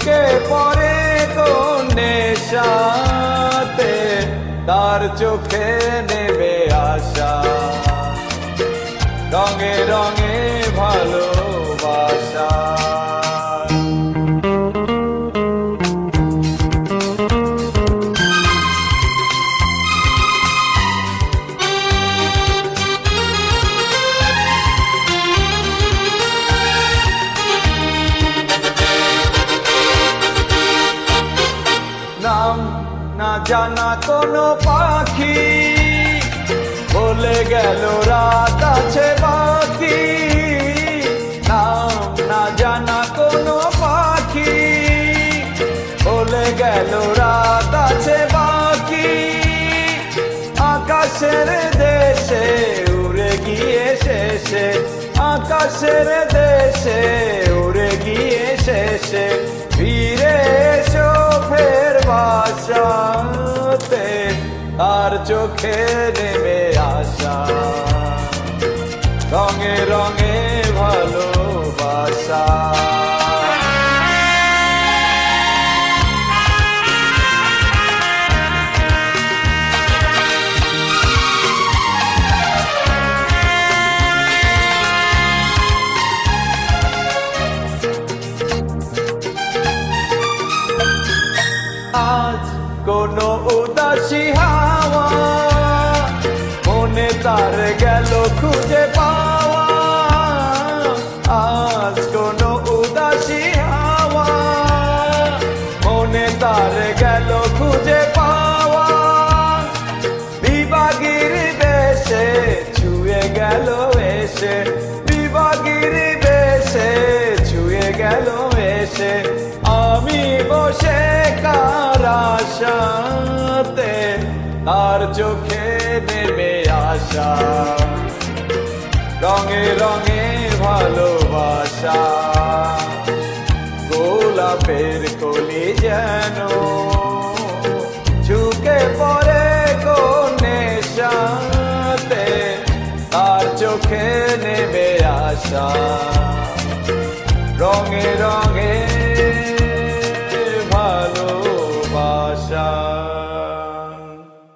ঝুঁকে পড়ে কোন নেশাতে, তার চোখে নেবে আশা, রঙে রঙে ভালোবাসা। নাম না জানা কোনো পাখি বলে গেল রাত আছে বাকি, নাম না জানা কোনো পাখি বলে গেল রাত আছে বাকি। আকাশের দেশে উড়ে গিয়ে শেষে, আকাশের দেশে উড়ে গিয়ে শেষে ফিরে এসো ফের বাসাতে, তার চোখে নেমে আসা, রঙে রঙে ভালোবাসা। আজ কোনো উদাসী হাওয়া মনে তার গেল খুঁজে পাওয়া, আজ কোনো উদাসী হাওয়া মনে তার গেল খুঁজে পাওয়া। বিভাগীর বেশে ছুঁয়ে গেল এসে, বিভাগীর বেশে ছুঁয়ে গেল এসে, আমি বসে কার আশাতে, তার চোখে নেমে আসা, রঙে রঙে ভালোবাসা। গোলাপের কলি যেন ঝুঁকে পড়ে কোন নেশাতে, তার চোখে নেমে আসা, রঙে রঙে